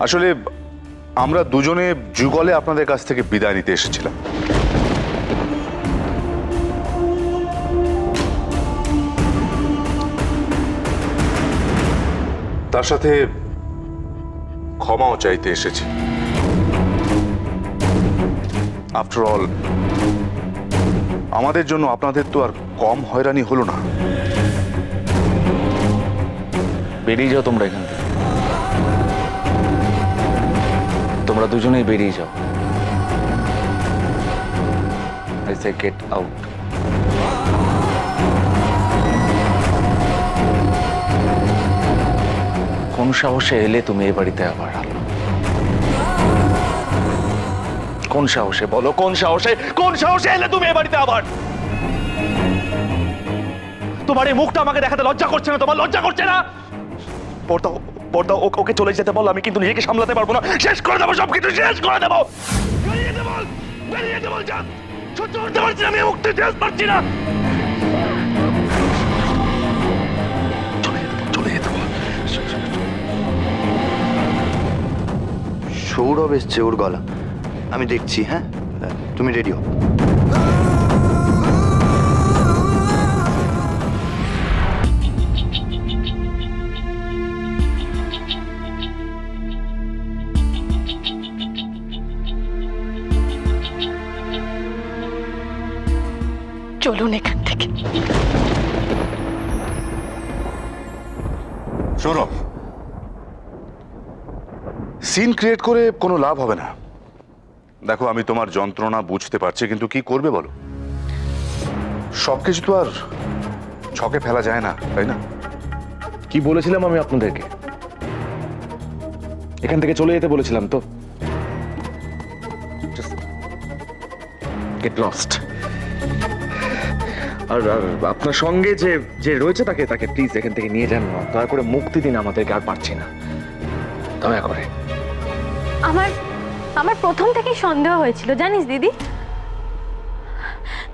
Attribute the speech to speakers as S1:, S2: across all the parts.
S1: আসলে আমরা দুজনে যুগলে আপনাদের কাছ থেকে বিদায় নিতে এসেছিলাম। তার সাথে ক্ষমাও চাইতে এসেছি। আফটার অল আমাদের জন্য আপনাদের তো আর কম হয়রানি হলো না।
S2: বেরিয়ে যাও তোমরা এখান থেকে, তোমরা দুজনেই বেরিয়ে যাও। I say get out. কোন সাহসে এলে তুমি এ বাড়িতে আবার? আলো, কোন সাহসে বলো, কোন সাহসে এলে তুমি এ বাড়িতে আবার? তোমার এই মুখটা আমাকে দেখাতে লজ্জা করছে না? তোমার লজ্জা করছে না? পর্দা পর্দা ওকে চলে যেতে বল, আমি কিন্তু নিজেকে সামলাতে পারবো না। শেষ করে দেবো, সবকিছু শেষ করে দেবো। বেরিয়ে দেবো, যা সহ্য করতে পারছি না আমি, মুখটা শেষ পারছি না। চলে যেতে বল।
S3: সৌরভ এসছে, ওর গলা আমি দেখছি। হ্যাঁ, তুমি রেডি হও।
S4: চলুন এখান থেকে।
S1: সৌরভ, সিন ক্রিয়েট করে কোনো লাভ হবে না। দেখো, আমি তোমার যন্ত্রণা বুঝতে পারছি, কিন্তু কি করবে বলো? সবকিছু তো আর ছকে ফেলা যায় না, তাই না?
S2: কি বলেছিলাম আমি আপনাদেরকে? এখান থেকে চলে যেতে বলেছিলাম তো। Get lost. আর আপনার সঙ্গে যে যে রয়েছে তাকে তাকে প্লিজ এখান থেকে নিয়ে যান না। দয়া করে মুক্তি দিন আমাদেরকে, আর পারছি না, দয়া করে।
S4: আমার প্রথম থেকেই সন্দেহ হয়েছিল, জানিস দিদি।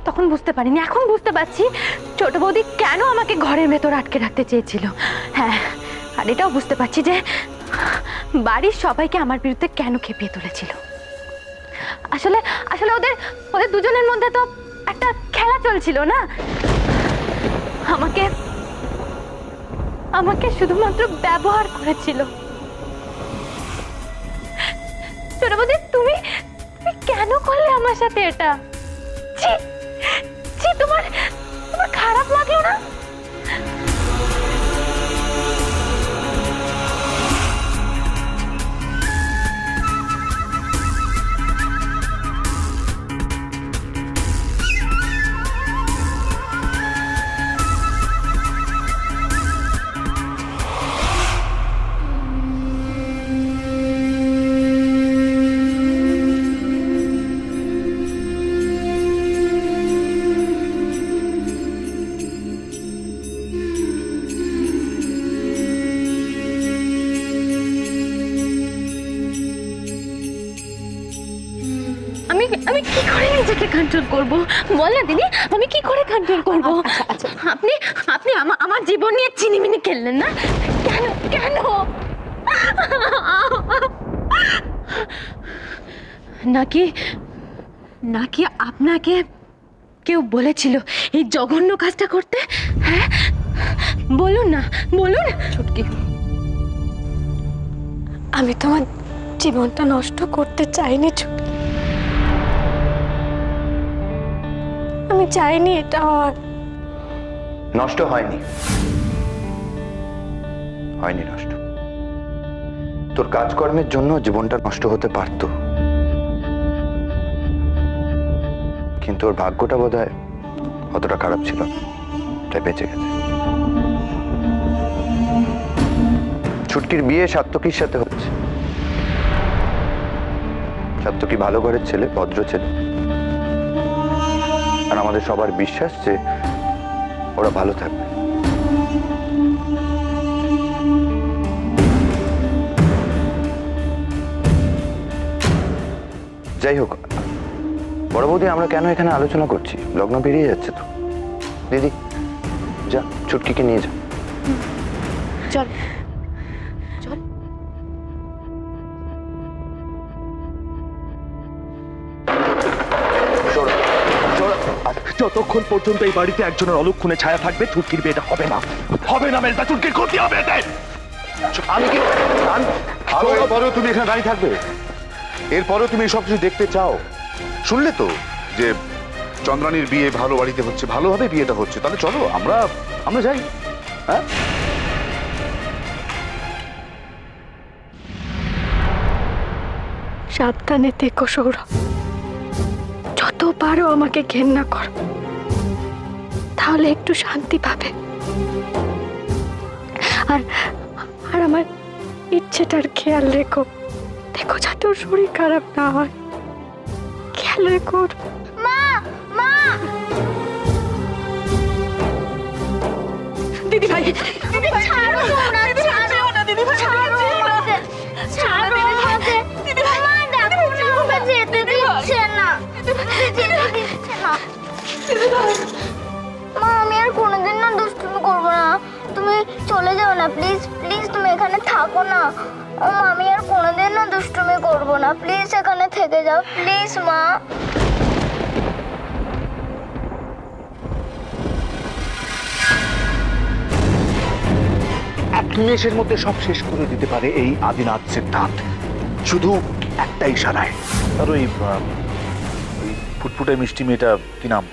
S4: তখন বুঝতে পারিনি, এখন বুঝতে পারছি ছোট বৌদি কেন আমাকে ঘরের ভেতর আটকে রাখতে চেয়েছিল। হ্যাঁ, আর এটাও বুঝতে পারছি যে বাড়ির সবাইকে আমার বিরুদ্ধে কেন খেপিয়ে তুলেছিল। আসলে আসলে ওদের ওদের দুজনের মধ্যে তো একটা খেলা চলছিল না। আমাকে আমাকে শুধুমাত্র ব্যবহার করেছিল। ছোট বৌদি, তুমি কেন করলে আমার সাথে এটা? ছি ছি, তোমার খারাপ লাগলো না? আমি কি করে নিজেকে কন্ট্রোল করব? বল না দিদি, আমি কি করে কন্ট্রোল করব? আপনি আপনি আমার জীবন নিয়ে চিনিমিনি খেললেন না কেন? কেন? নাকি নাকি আপনাকে কেউ বলেছিল এই জঘন্য কাজটা করতে? হ্যাঁ, বলুন না, বলুন। ছুটকি, আমি তোমার জীবনটা নষ্ট করতে চাইনি ছুটকি। আমি চাইনি এটা হওয়ার।
S3: নষ্ট হয়নি, হয়নি নষ্ট। তোর কাজকর্মের জন্য জীবনটা নষ্ট হতে পারতো, কিন্তু ওর ভাগ্যটা বোধহয় অতটা খারাপ ছিল, তাই বেঁচে গেছে। ছুটকির বিয়ে সাত্তকীর সাথে হচ্ছে। সাত্তকী ভালো ঘরের ছেলে, ভদ্র ছেলে, আর আমাদের সবার বিশ্বাস যে ওরা ভালো থাকবে। যাই হোক, বড় বৌদি, আমরা কেন এখানে আলোচনা করছি? লগ্ন পেরিয়ে যাচ্ছে তো। দিদি, যা ছুটকিকে নিয়ে যা।
S4: চল চল।
S2: যতক্ষণ পর্যন্ত এই বাড়িতে একজনের অলক্ষণে ছায়া থাকবে চুটকির বিয়েটা হবে না, হবে না মেজদা, চুটকির ক্ষতি হবে এতে।
S3: আমি কি
S1: পরেও তুমি এখানে দাঁড়িয়ে থাকবে? এরপরেও তুমি সব কিছু দেখতে চাও? শুনলে তো যে চন্দ্রানীর বিয়ে ভালো বাড়িতে হচ্ছে, ভালোভাবে বিয়েটা হচ্ছে, তাহলে চলো আমরা আমরা যাই। হ্যাঁ,
S4: সাবধানে থেকো সৌরভ, যত পারো আমাকে ঘেন্না করো, তাহলে একটু শান্তি পাবে। আর আর আমার ইচ্ছেটার খেয়াল রেখো, দেখো যাতে ওর শরীর খারাপ না হয়, খেয়াল রেখো।
S5: মা মা
S4: দিদি ভাই,
S5: ছাড়ো তোমরা, ছাড়ো না দিদি ভাই, ছাড়ো আমাকে, ছাড়ো আমাকে। মা দেখো না, আমাকে যেতে দিচ্ছে না, যেতে দিচ্ছে না। মা আমি আর কোনোদিন না দুষ্টুমি করবো না, তুমি চলে যাও না প্লিজ, প্লিজ তুমি এখানে থাকো না। মা আমি আর কোনোদিন না দুষ্টুমি করবো না, প্লিজ এখানে থেকে যাও প্লিজ মা।
S2: এক নিমেষের মধ্যে সব শেষ করে দিতে পারে এই আদিনাথ সিদ্ধান্ত, শুধু একটা ইশারায়। আর ওই ফুটফুটে মিষ্টি মেয়েটা কি নাম,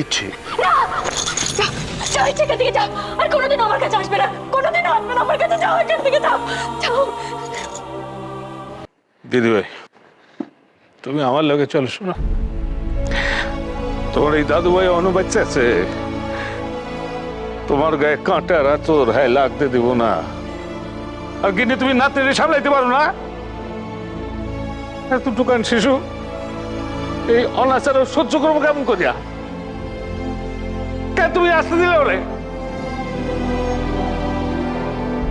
S2: ইচ্ছে।
S4: যাও এখান থেকে যাও, আর কোনোদিন আমার কাছে আসবে না, কোনোদিন আসবে না আমার কাছে, যাও এখান থেকে, যাও যাও।
S6: দিদি ভাই, তুমি আমার লগে চলো, শোনো, তোমার এই দাদু ভাই অন্য বাচ্চা আছে, তোমার গায়ে কাঁটার আচর হ্যাঁ লাগতে দেব না। আর কিন্তু তুমি নাতনি সামলাইতে পারো না, এতটুকান শিশু এই অনাচার সহ্য করবো কেমন করিয়া? কেন তুমি আসতে দিলে ওরে?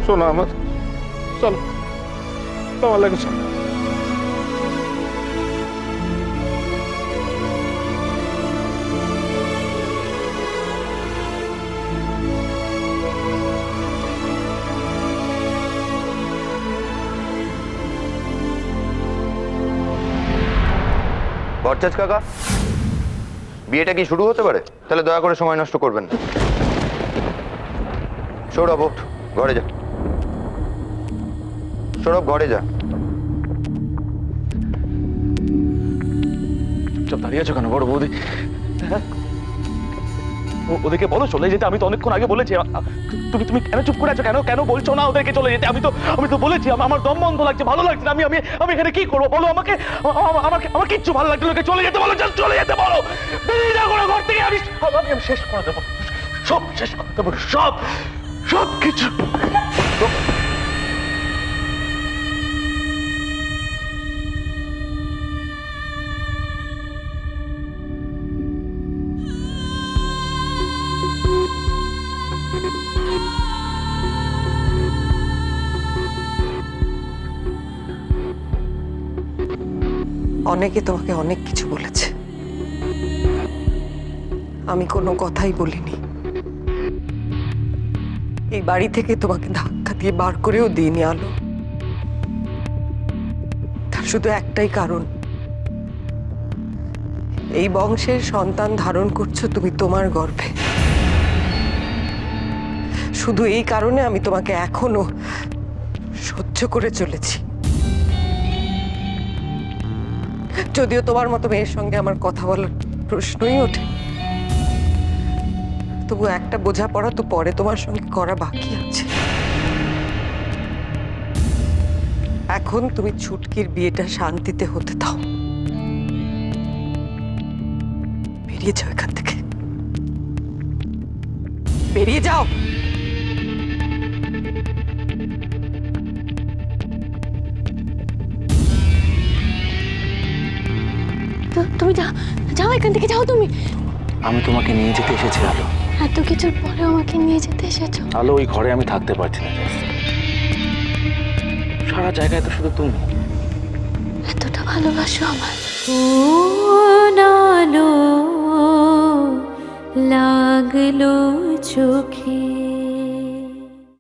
S6: শোনো আমার, চলো তোমার লাগে চলো।
S3: ভট্টাচ কাকা, বিয়েটা কি শুরু হতে পারে? তাহলে দয়া করে সময় নষ্ট করবেন না। সৌরভ ওঠ, ঘরে যা। সৌরভ ঘরে যা।
S2: চুপ দাঁড়িয়ে আছো কেন বড় বৌদি? হ্যাঁ? ওদেরকে বলো চলে যেতে, আমি তো অনেকক্ষণ আগে বলেছি। তুমি তুমি কেন চুপ করে আছো? কেন কেন বলছো না ওদেরকে চলে যেতে? আমি তো বলেছি আমার দম বন্ধ লাগছে, ভালো লাগছে না, আমি আমি আমি এখানে কি করবো বলো আমাকে? আমার কিচ্ছু ভালো লাগছে, ওকে চলে যেতে বলো, জাস্ট চলে যেতে বলো, বেরিয়ে যাও কোনো ঘর থেকে। আমি আমি শেষ করে দেবো, সব শেষ করে দেবো, সব সব কিছু।
S7: অনেকে তোমাকে অনেক কিছু বলেছে, আমি কোনো কথাই বলিনি। এই বাড়ি থেকে তোমাকে ধাক্কা দিয়ে বার করেও দিইনি আলো। তার শুধু একটাই কারণ, এই বংশের সন্তান ধারণ করছো তুমি তোমার গর্ভে। শুধু এই কারণে আমি তোমাকে এখনো সহ্য করে চলেছি। যদিও তোমার মতো মেয়ের সঙ্গে আমার কথা বলার প্রশ্নই ওঠে, তবু একটা বোঝাপড়া তো পরে তোমার সঙ্গে করা বাকি আছে। এখন তুমি ছুটকির বিয়েটা শান্তিতে হতে দাও। বেরিয়ে যাও এখান থেকে, বেরিয়ে যাও।
S4: তুমি যাও, যাও এখান থেকে, যাও তুমি।
S2: আমি তোমাকে নিয়ে যেতে এসেছি আলো।
S4: এত কিছুর পরে আমাকে নিয়ে যেতে এসেছো?
S2: আলো, ওই ঘরে আমি থাকতে পারছি না, সারা জায়গায় তো শুধু তুমি।
S4: এতটা ভালোবাসো আমার?
S8: লাগলো চোখে